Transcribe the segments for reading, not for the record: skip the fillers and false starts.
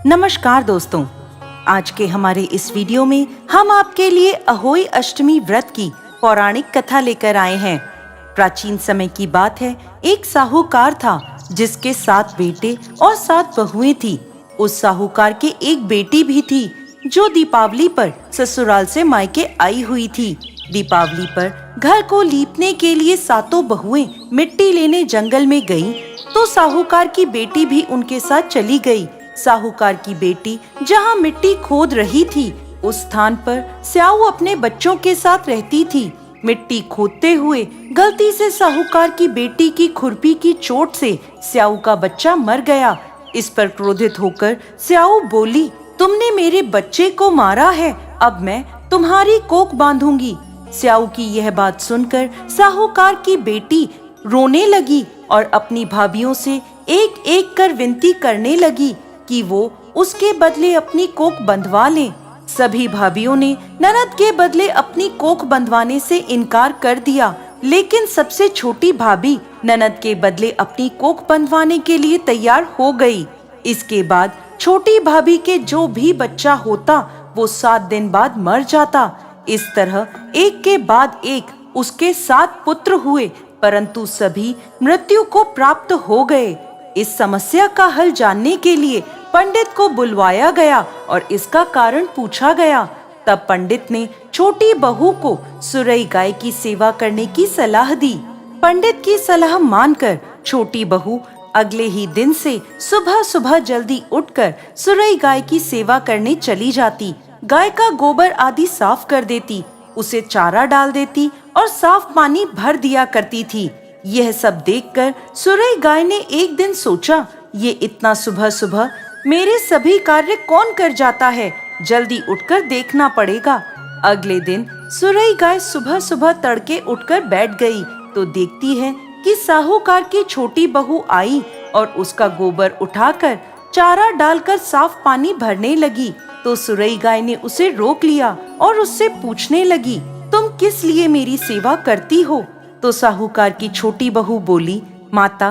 नमस्कार दोस्तों, आज के हमारे इस वीडियो में हम आपके लिए अहोई अष्टमी व्रत की पौराणिक कथा लेकर आए हैं। प्राचीन समय की बात है, एक साहूकार था जिसके 7 बेटे और 7 बहुएं थी। उस साहूकार के एक बेटी भी थी जो दीपावली पर ससुराल से मायके आई हुई थी। दीपावली पर घर को लीपने के लिए 7 बहुएं मिट्टी लेने जंगल में गईं, तो साहूकार की बेटी भी उनके साथ चली गई। साहूकार की बेटी जहाँ मिट्टी खोद रही थी, उस स्थान पर स्याऊ अपने बच्चों के साथ रहती थी। मिट्टी खोदते हुए गलती से साहूकार की बेटी की खुरपी की चोट से स्याऊ का बच्चा मर गया। इस पर क्रोधित होकर स्याऊ बोली, तुमने मेरे बच्चे को मारा है, अब मैं तुम्हारी कोख बांधूंगी। स्याऊ की यह बात सुनकर साहूकार की बेटी रोने लगी और अपनी भाभियों से एक एक कर विनती करने लगी कि वो उसके बदले अपनी कोख बंधवा लें। सभी भाभियों ने ननद के बदले अपनी कोख बंधवाने से इनकार कर दिया, लेकिन सबसे छोटी भाभी ननद के बदले अपनी कोख बंधवाने के लिए तैयार हो गई। इसके बाद छोटी भाभी के जो भी बच्चा होता वो 7 दिन बाद मर जाता। इस तरह एक के बाद एक उसके 7 पुत्र हुए, परंतु सभी मृत्यु को प्राप्त हो गए। इस समस्या का हल जानने के लिए पंडित को बुलवाया गया और इसका कारण पूछा गया। तब पंडित ने छोटी बहू को सुरई गाय की सेवा करने की सलाह दी। पंडित की सलाह मानकर छोटी बहू अगले ही दिन से सुबह सुबह जल्दी उठकर सुरई गाय की सेवा करने चली जाती। गाय का गोबर आदि साफ कर देती, उसे चारा डाल देती और साफ पानी भर दिया करती थी। यह सब देखकर सुरई गाय ने एक दिन सोचा, ये इतना सुबह सुबह मेरे सभी कार्य कौन कर जाता है, जल्दी उठकर देखना पड़ेगा। अगले दिन सुरई गाय सुबह सुबह तड़के उठकर बैठ गई तो देखती है कि साहूकार की छोटी बहू आई और उसका गोबर उठाकर चारा डालकर साफ पानी भरने लगी। तो सुरई गाय ने उसे रोक लिया और उससे पूछने लगी, तुम किस लिए मेरी सेवा करती हो? तो साहूकार की छोटी बहू बोली, माता,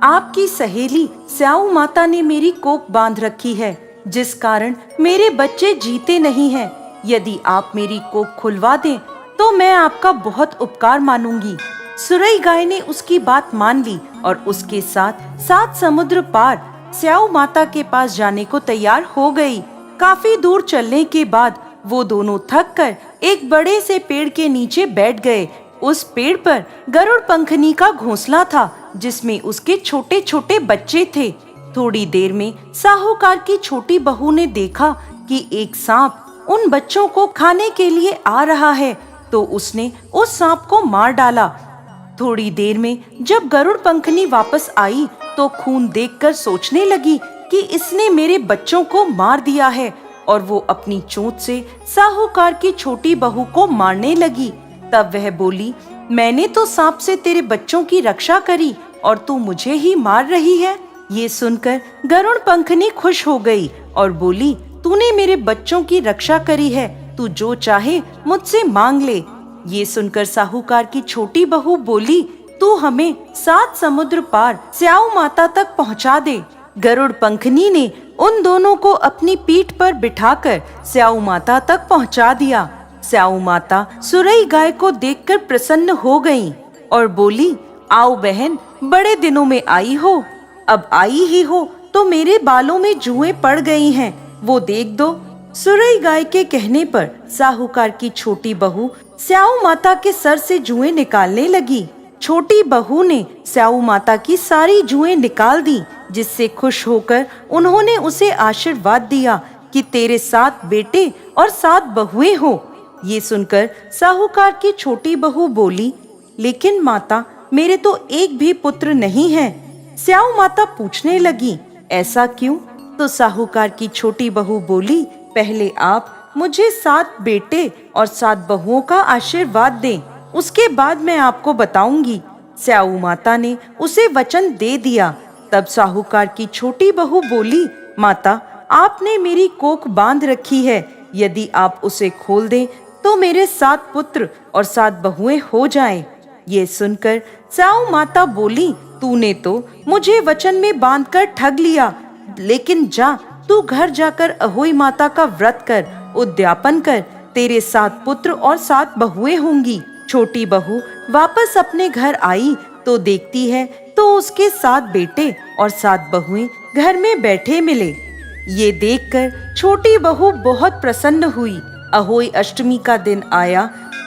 आपकी सहेली स्याऊ माता ने मेरी कोख बांध रखी है, जिस कारण मेरे बच्चे जीते नहीं हैं। यदि आप मेरी कोख खुलवा दें तो मैं आपका बहुत उपकार मानूंगी। सुरई गाय ने उसकी बात मान ली और उसके साथ 7 समुद्र पार स्याऊ माता के पास जाने को तैयार हो गई। काफी दूर चलने के बाद वो दोनों थक कर एक बड़े से पेड़ के नीचे बैठ गए। उस पेड़ पर गरुड़ पंखनी का घोंसला था, जिसमें उसके छोटे छोटे बच्चे थे। थोड़ी देर में साहूकार की छोटी बहू ने देखा कि एक सांप उन बच्चों को खाने के लिए आ रहा है, तो उसने उस सांप को मार डाला। थोड़ी देर में जब गरुड़ पंखनी वापस आई तो खून देखकर सोचने लगी कि इसने मेरे बच्चों को मार दिया है, और वो अपनी चोंच से साहूकार की छोटी बहू को मारने लगी। तब वह बोली, मैंने तो सांप से तेरे बच्चों की रक्षा करी और तू मुझे ही मार रही है। ये सुनकर गरुड़ पंखनी खुश हो गई और बोली, तूने मेरे बच्चों की रक्षा करी है, तू जो चाहे मुझसे मांग ले। ये सुनकर साहूकार की छोटी बहू बोली, तू हमें 7 समुद्र पार स्याऊ माता तक पहुंचा दे। गरुड़ पंखनी ने उन दोनों को अपनी पीठ पर बिठाकर स्याऊ माता तक पहुंचा दिया। स्याऊ माता सुरई गाय को देखकर प्रसन्न हो गईं और बोली, आओ बहन, बड़े दिनों में आई हो। अब आई ही हो तो मेरे बालों में जुएं पड़ गई हैं, वो देख दो। सुरई गाय के कहने पर साहूकार की छोटी बहू स्याऊ माता के सर से जुएं निकालने लगी। छोटी बहू ने स्याऊ माता की सारी जुएं निकाल दी, जिससे खुश होकर उन्होंने उसे आशीर्वाद दिया कि तेरे 7 बेटे और 7 बहुएं हो। ये सुनकर साहूकार की छोटी बहू बोली, लेकिन माता, मेरे तो एक भी पुत्र नहीं है। स्याऊ माता पूछने लगी, ऐसा क्यों? तो साहूकार की छोटी बहू बोली, पहले आप मुझे 7 बेटे और 7 बहुओं का आशीर्वाद दें, उसके बाद मैं आपको बताऊंगी। स्याऊ माता ने उसे वचन दे दिया। तब साहूकार की छोटी बहू बोली, माता, आपने मेरी कोख बांध रखी है, यदि आप उसे खोल दें तो मेरे 7 पुत्र और 7 बहुएं हो जाएं। ये सुनकर स्याऊ माता बोली, तूने तो मुझे वचन में बांधकर ठग लिया, लेकिन जा, तू घर जाकर अहोई माता का व्रत कर, उद्यापन कर। तेरे 7 पुत्र और 7 बहुएं होंगी। छोटी बहू वापस अपने घर आई तो देखती है तो उसके 7 बेटे और 7 बहुएं घर में बैठे मिले। ये देखकर छोटी बहू बहुत प्रसन्न हुई। अहोई अष्टमी का दिन आया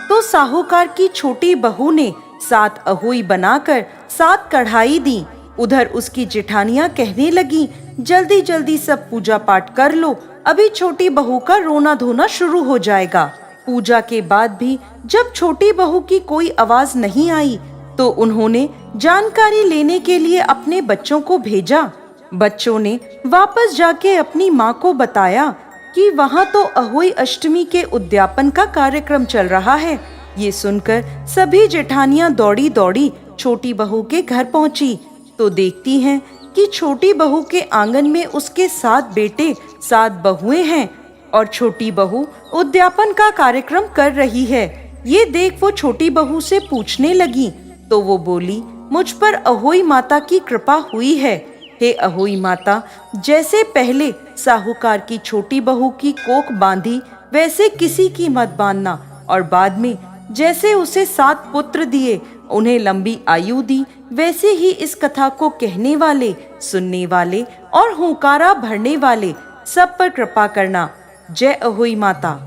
तो साहूकार की छोटी बहू ने 7 अहोई बनाकर 7 कढ़ाई दी। उधर उसकी जेठानियां कहने लगी, जल्दी जल्दी सब पूजा पाठ कर लो, अभी छोटी बहू का रोना धोना शुरू हो जाएगा। पूजा के बाद भी जब छोटी बहू की कोई आवाज नहीं आई तो उन्होंने जानकारी लेने के लिए अपने बच्चों को भेजा। बच्चों ने वापस जाके अपनी माँ को बताया कि वहाँ तो अहोई अष्टमी के उद्यापन का कार्यक्रम चल रहा है। ये सुनकर सभी जेठानियां दौड़ी दौड़ी छोटी बहू के घर पहुंची तो देखती हैं कि छोटी बहू के आंगन में उसके 7 बेटे 7 बहुएं हैं और छोटी बहू उद्यापन का कार्यक्रम कर रही है। ये देख वो छोटी बहू से पूछने लगी तो वो बोली, मुझ पर अहोई माता की कृपा हुई है। हे अहोई माता, जैसे पहले साहूकार की छोटी बहू की कोख बांधी वैसे किसी की मत बांधना, और बाद में जैसे उसे 7 पुत्र दिए, उन्हें लंबी आयु दी, वैसे ही इस कथा को कहने वाले, सुनने वाले और हुंकारा भरने वाले सब पर कृपा करना। जय अहोई माता।